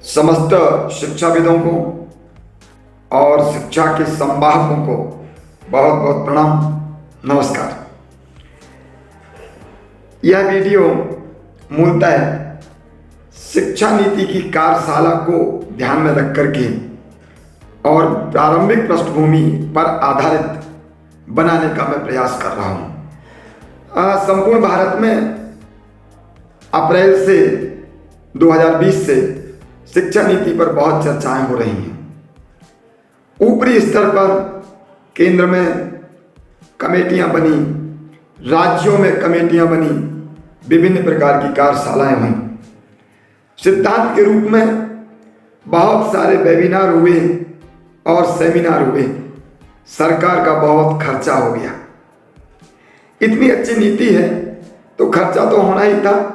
समस्त शिक्षाविदों को और शिक्षा के संवाहकों को बहुत बहुत प्रणाम, नमस्कार। यह वीडियो मूलतः शिक्षा नीति की कार्यशाला को ध्यान में रख करके और प्रारंभिक पृष्ठभूमि पर आधारित बनाने का मैं प्रयास कर रहा हूँ। संपूर्ण भारत में अप्रैल से 2020 से शिक्षा नीति पर बहुत चर्चाएं हो रही हैं। ऊपरी स्तर पर केंद्र में कमेटियां बनी, राज्यों में कमेटियां बनी, विभिन्न प्रकार की कार्यशालाएं हुई। सिद्धांत के रूप में बहुत सारे वेबिनार हुए और सेमिनार हुए। सरकार का बहुत खर्चा हो गया। इतनी अच्छी नीति है तो खर्चा तो होना ही था,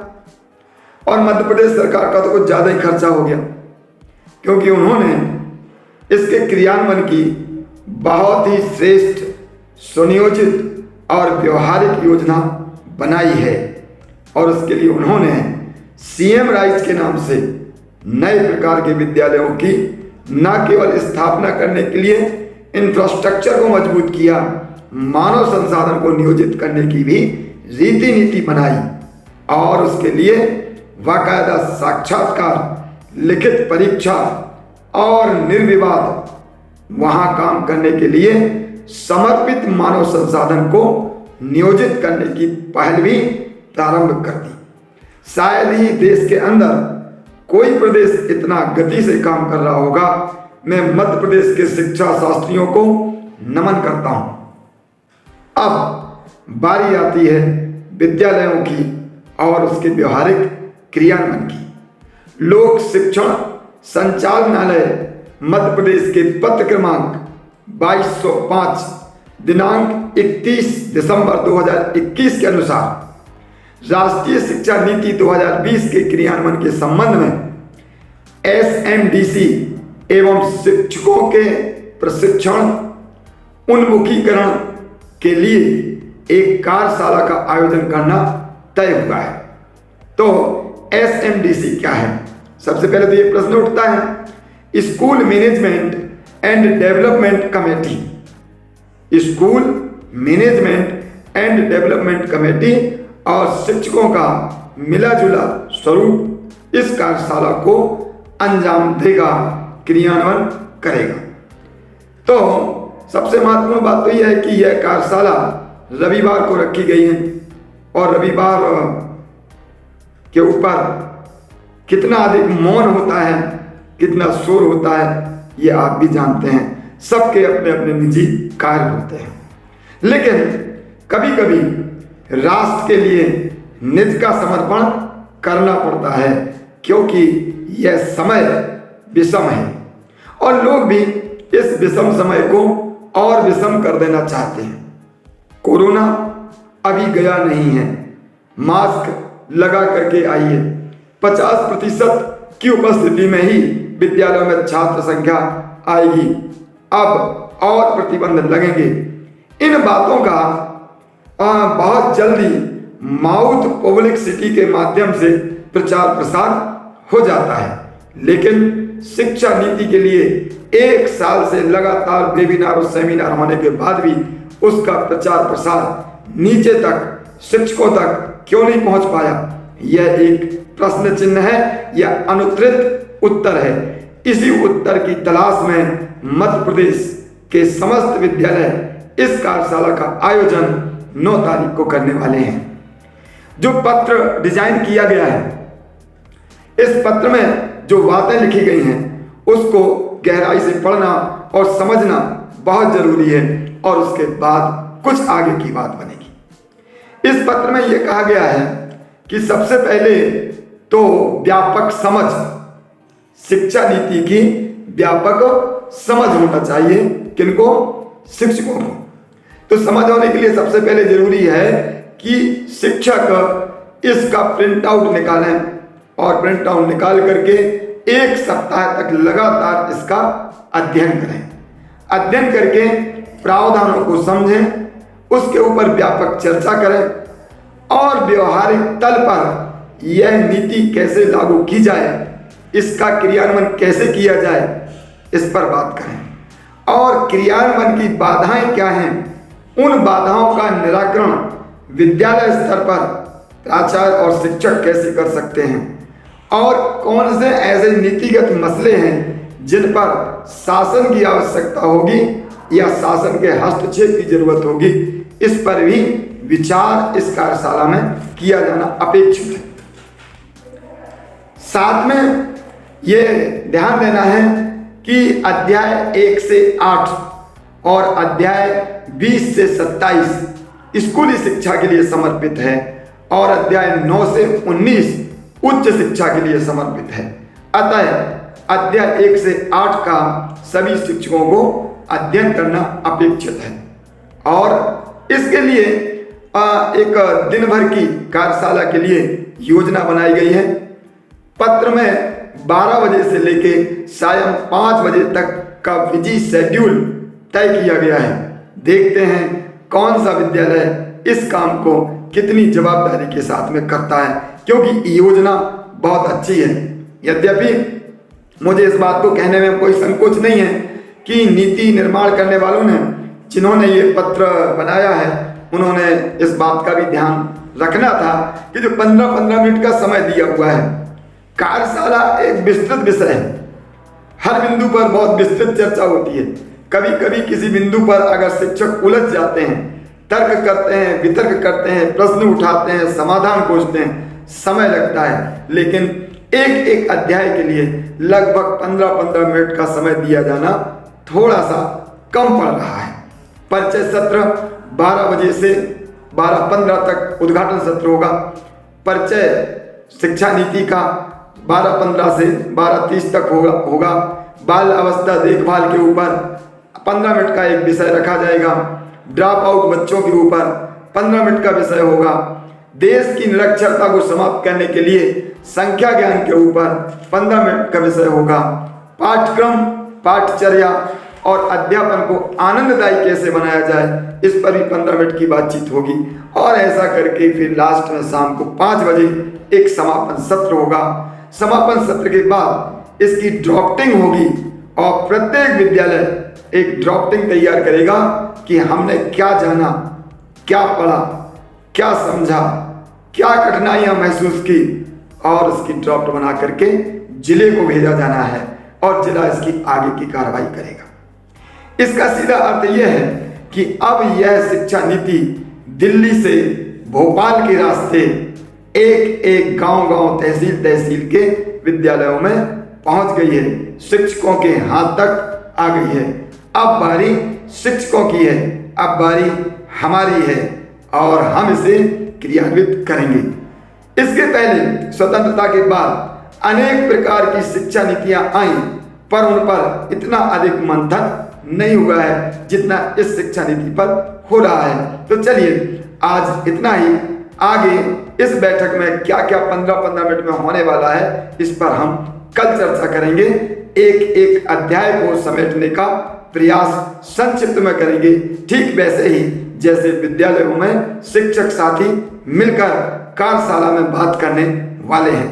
और मध्य प्रदेश सरकार का तो कुछ ज़्यादा ही खर्चा हो गया, क्योंकि उन्होंने इसके क्रियान्वयन की बहुत ही श्रेष्ठ, सुनियोजित और व्यवहारिक योजना बनाई है। और उसके लिए उन्होंने सीएम राइज के नाम से नए प्रकार के विद्यालयों की न केवल स्थापना करने के लिए इंफ्रास्ट्रक्चर को मजबूत किया, मानव संसाधन को नियोजित करने की भी रीति नीति बनाई, और उसके लिए बाकायदा साक्षात्कार, लिखित परीक्षा और निर्विवाद वहाँ काम करने के लिए समर्पित मानव संसाधन को नियोजित करने की पहल भी प्रारंभ कर दी। शायद ही देश के अंदर कोई प्रदेश इतना गति से काम कर रहा होगा। मैं मध्य प्रदेश के शिक्षा शास्त्रियों को नमन करता हूँ। अब बारी आती है विद्यालयों की और उसके व्यवहारिक क्रियान्वयन की। लोक शिक्षण संचालनालय मध्य प्रदेश के पत्र क्रमांक 2205 दिनांक 31 दिसंबर 2021 के अनुसार राष्ट्रीय शिक्षा नीति 2020 के क्रियान्वयन के संबंध में एसएमडीसी एवं शिक्षकों के प्रशिक्षण उन्मुखीकरण के लिए एक कार्यशाला का आयोजन करना तय हुआ है। तो एसएमडीसी क्या है? सबसे पहले तो ये प्रश्न उठता है, school management and development committee. School management and development committee और शिक्षकों का मिला जुला स्वरूप इस कार्यशाला को अंजाम देगा, क्रियान्वयन करेगा। तो सबसे महत्वपूर्ण बात तो यह है कि यह कार्यशाला रविवार को रखी गई है, और रविवार के ऊपर कितना अधिक मौन होता है, कितना शोर होता है, ये आप भी जानते हैं। सबके अपने अपने निजी कार्य होते हैं, लेकिन कभी कभी राष्ट्र के लिए निज का समर्पण करना पड़ता है, क्योंकि यह समय विषम है और लोग भी इस विषम समय को और विषम कर देना चाहते हैं। कोरोना अभी गया नहीं है। मास्क लगा करके आइए। 50% की उपस्थिति में ही विद्यालयों में छात्र संख्या आएगी। अब और प्रतिबंध लगेंगे। इन बातों का बहुत जल्दी माउथ पब्लिसिटी के माध्यम से प्रचार प्रसार हो जाता है, लेकिन शिक्षा नीति के लिए 1 साल से लगातार वेबिनार और सेमिनार होने के बाद भी उसका प्रचार प्रसार नीचे तक, शिक्षकों तक क्यों नहीं पहुंच पाया? यह एक प्रश्न चिन्ह है या अनुत्तरित उत्तर है। इसी उत्तर की तलाश में मध्य प्रदेश के समस्त विद्यालय इस कार्यशाला का आयोजन 9 तारीख को करने वाले हैं। जो पत्र डिजाइन किया गया है, इस पत्र में जो बातें लिखी गई हैं उसको गहराई से पढ़ना और समझना बहुत जरूरी है, और उसके बाद कुछ आगे की बात बनेगी। इस पत्र में यह कहा गया है कि सबसे पहले तो व्यापक समझ, शिक्षा नीति की व्यापक समझ होना चाहिए। किनको? शिक्षकों को। तो समझ होने के लिए सबसे पहले जरूरी है कि शिक्षक इसका प्रिंट आउट निकालें, और प्रिंट आउट निकाल करके 1 सप्ताह तक लगातार इसका अध्ययन करें। अध्ययन करके प्रावधानों को समझें, उसके ऊपर व्यापक चर्चा करें, और व्यवहारिक तल पर यह नीति कैसे लागू की जाए इसका क्रियान्वयन कैसे किया जाए, इस पर बात करें। और क्रियान्वयन की बाधाएं क्या हैं, उन बाधाओं का निराकरण विद्यालय स्तर पर प्राचार्य और शिक्षक कैसे कर सकते हैं, और कौन से ऐसे नीतिगत मसले हैं जिन पर शासन की आवश्यकता होगी या शासन के हस्तक्षेप की जरूरत होगी, इस पर भी विचार इस कार्यशाला में किया जाना अपेक्षित है। साथ में ये ध्यान देना है कि अध्याय 1 से 8 और अध्याय 20 से 27 स्कूली शिक्षा के लिए समर्पित है और अध्याय 9 से 19 उच्च शिक्षा के लिए समर्पित है। अतः अध्याय 1 से 8 का सभी शिक्षकों को अध्ययन करना अपेक्षित है। और इसके लिए एक दिन भर की कार्यशाला के लिए योजना बनाई गई है। पत्र में 12 बजे से लेके सायं 5 बजे तक का बिजी शेड्यूल तय किया गया है। देखते हैं कौन सा विद्यालय इस काम को कितनी जवाबदारी के साथ में करता है, क्योंकि योजना बहुत अच्छी है। यद्यपि मुझे इस बात को कहने में कोई संकोच नहीं है कि नीति निर्माण करने वालों ने, जिन्होंने ये पत्र बनाया है, उन्होंने इस बात का भी ध्यान रखना था कि जो 15-15 मिनट का समय दिया हुआ है, कार्यशाला एक विस्तृत विषय है। हर बिंदु पर बहुत विस्तृत चर्चा होती है। कभी कभी किसी बिंदु पर अगर शिक्षक उलझ जाते हैं, तर्क करते हैं, वितर्क करते हैं, प्रश्न उठाते हैं, समाधान खोजते हैं, समय लगता है। लेकिन एक एक अध्याय के लिए लगभग 15-15 मिनट का समय दिया जाना थोड़ा सा कम पड़ रहा है। परिचय सत्र 12 बजे से 12:15 तक उद्घाटन सत्र होगा। परिचय शिक्षा नीति का 12:15 से 12:30 तक होगा। बाल अवस्था देखभाल के ऊपर 15 मिनट का एक विषय रखा जाएगा। ड्रॉप आउट बच्चों के ऊपर 15 मिनट का विषय होगा। देश की निरक्षरता को समाप्त करने के लिए संख्या ज्ञान के ऊपर 15 मिनट का विषय होगा। पाठ्यक्रम, पाठचर्या और अध्यापन को आनंददायी कैसे बनाया जाए, इस पर भी 15 मिनट की बातचीत होगी। और ऐसा करके फिर लास्ट में शाम को 5 बजे एक समापन सत्र होगा। समापन सत्र के बाद इसकी ड्राफ्टिंग होगी और प्रत्येक विद्यालय एक ड्राफ्टिंग तैयार करेगा कि हमने क्या जाना, क्या पढ़ा, क्या समझा, क्या कठिनाइयां महसूस की, और उसकी ड्राफ्ट बना करके जिले को भेजा जाना है और जिला इसकी आगे की कार्रवाई करेगा। इसका सीधा अर्थ यह है कि अब यह शिक्षा नीति दिल्ली से भोपाल के रास्ते एक एक गांव-गांव, तहसील के विद्यालयों में पहुंच गई है, शिक्षकों के हाथ तक आ गई है। अब बारी शिक्षकों की है, अब बारी हमारी है और हम इसे क्रियान्वित करेंगे। इसके पहले स्वतंत्रता के बाद अनेक प्रकार की शिक्षा नीतियां आई, पर उन पर इतना अधिक मंथन नहीं हुआ है जितना इस शिक्षा नीति पर हो रहा है। तो चलिए आज इतना ही। आगे इस बैठक में क्या क्या 15-15 मिनट में होने वाला है, इस पर हम कल चर्चा करेंगे। एक एक अध्याय को समेटने का प्रयास संक्षिप्त में करेंगे, ठीक वैसे ही जैसे विद्यालयों में शिक्षक साथी मिलकर कार्यशाला में बात करने वाले हैं।